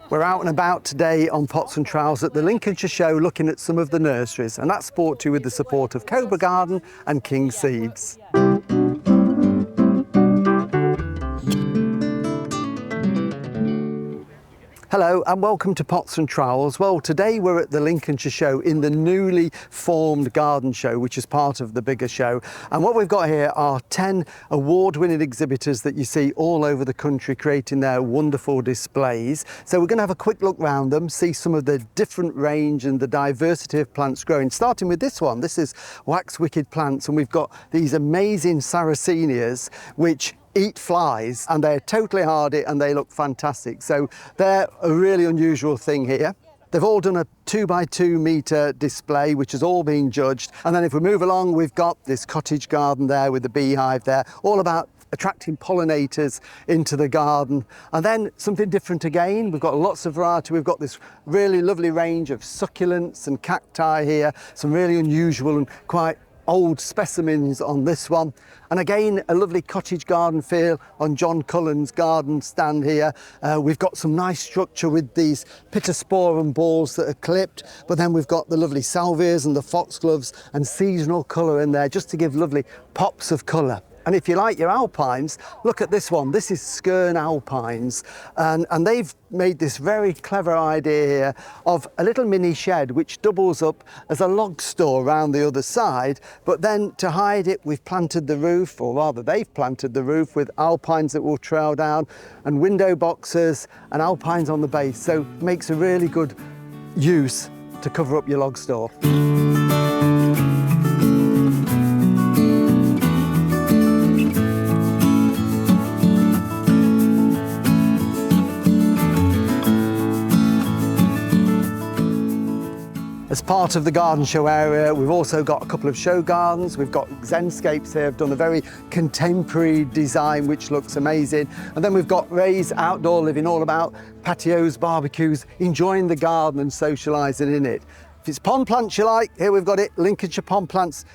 We're out and about today on Pots and Trowels at the Lincolnshire show looking at some of the nurseries, and that's brought to you with the support of Cobra Garden and King Seeds. Hello and welcome to Pots and Trowels. Well, today we're at the Lincolnshire show in the newly formed garden show, which is part of the bigger show. And what we've got here are 10 award-winning exhibitors that you see all over the country creating their wonderful displays. So we're going to have a quick look round them, see some of the different range and the diversity of plants growing. Starting with this one, this is Wax Wicked Plants, and we've got these amazing Sarracenias which eat flies, and they're totally hardy and they look fantastic. So they're a really unusual thing here. They've all done a 2x2 metre display, which has all been judged. And then if we move along, we've got this cottage garden there with the beehive there, all about attracting pollinators into the garden. And then something different again, we've got lots of variety. We've got this really lovely range of succulents and cacti here, some really unusual and quite old specimens on this one. And again, a lovely cottage garden feel on John Cullen's garden stand here. We've got some nice structure with these pittosporum balls that are clipped, but then we've got the lovely salvias and the foxgloves and seasonal colour in there just to give lovely pops of colour. And if you like your alpines, look at this one. This is Skern Alpines, and they've made this very clever idea here of a little mini shed which doubles up as a log store around the other side, but then to hide it we've planted the roof, or rather they've planted the roof with alpines that will trail down and window boxes and alpines on the base, so it makes a really good use to cover up your log store. As part of the garden show area, we've also got a couple of show gardens. We've got Zenscapes here, have done a very contemporary design which looks amazing. And then we've got Ray's Outdoor Living, all about patios, barbecues, enjoying the garden and socialising in it. If it's pond plants you like, here we've got it, Lincolnshire Pond Plants.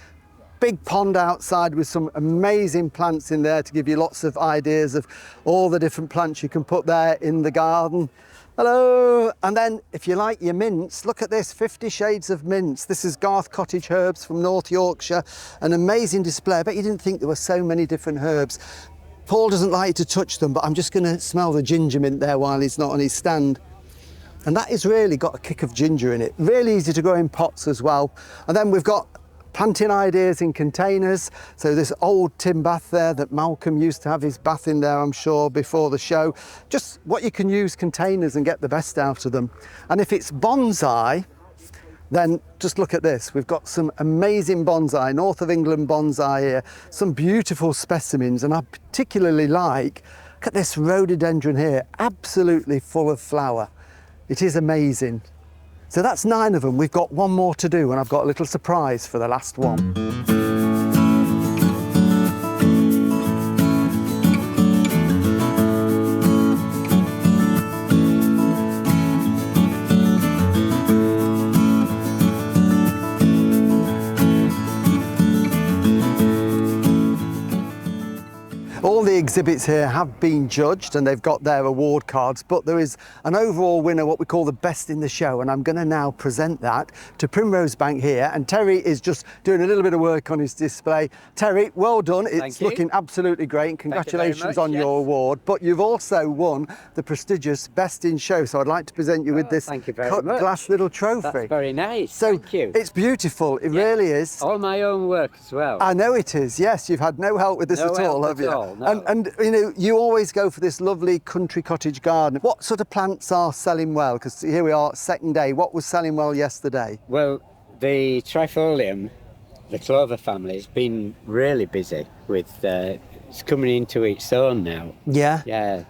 Big pond outside with some amazing plants in there to give you lots of ideas of all the different plants you can put there in the garden. Hello, and then if you like your mints, look at this, 50 shades of mints. This is Garth Cottage Herbs from North Yorkshire, an amazing display. I bet you didn't think there were so many different herbs. Paul doesn't like to touch them, but I'm just going to smell the ginger mint there while he's not on his stand. And that has really got a kick of ginger in it. Really easy to grow in pots as well. And then we've got planting ideas in containers. So this old tin bath there that Malcolm used to have his bath in there, I'm sure, before the show. Just what you can use containers and get the best out of them. And if it's bonsai, then just look at this. We've got some amazing bonsai, North of England bonsai here, some beautiful specimens. And I particularly look at this rhododendron here, absolutely full of flower. It is amazing. So that's 9 of them. We've got one more to do, and I've got a little surprise for the last one. All the exhibits here have been judged and they've got their award cards, but there is an overall winner, what we call the best in the show, and I'm going to now present that to Primrose Bank here, and Terry is just doing a little bit of work on his display. Terry, well done. It's looking absolutely great, and congratulations on your award, but you've also won the prestigious Best in Show, so I'd like to present you with this cut glass little trophy. That's very nice. So thank you. It's beautiful, it really is. All my own work as well. I know it is, yes. You've had no help with this at all, have you? No. And you know, you always go for this lovely country cottage garden. What sort of plants are selling well? Because here we are, second day. What was selling well yesterday? Well, the trifolium, the clover family, has been really busy with, it's coming into its own now. Yeah? Yeah.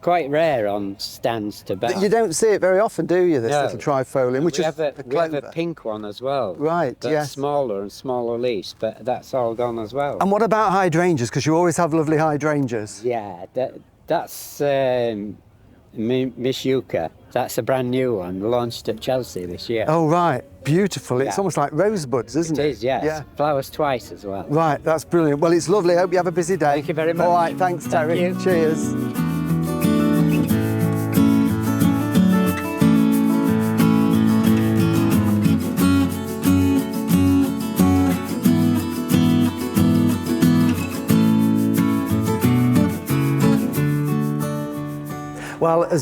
Quite rare on stands to buy. You don't see it very often, do you, this little trifolium, which we have a pink one as well. Right, that's yes. Smaller and smaller leaves, but that's all gone as well. And what about hydrangeas? Because you always have lovely hydrangeas. Yeah, that's Miss Yucca. That's a brand new one, launched at Chelsea this year. Oh, right. Beautiful. It's almost like rosebuds, isn't it? It is, yes. Yeah. Flowers twice as well. Right, that's brilliant. Well, it's lovely. I hope you have a busy day. Thank you very much. All right, thanks, Terry. Thank you. Cheers.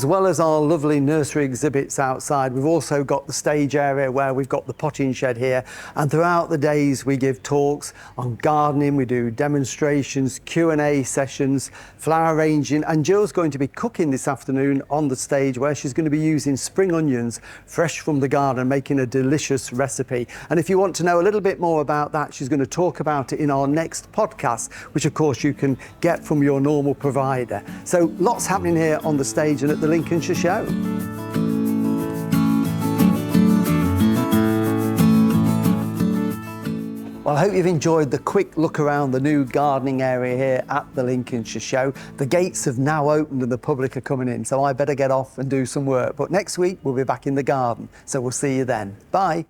well as our lovely nursery exhibits outside, we've also got the stage area where we've got the potting shed here, and throughout the days we give talks on gardening, we do demonstrations, Q&A sessions, flower arranging, and Jill's going to be cooking this afternoon on the stage where she's going to be using spring onions fresh from the garden, making a delicious recipe. And if you want to know a little bit more about that, she's going to talk about it in our next podcast, which of course you can get from your normal provider. So lots happening here on the stage and at the Lincolnshire show. Well, I hope you've enjoyed the quick look around the new gardening area here at the Lincolnshire show. The gates have now opened and the public are coming in, so I better get off and do some work. But next week we'll be back in the garden, so we'll see you then. Bye.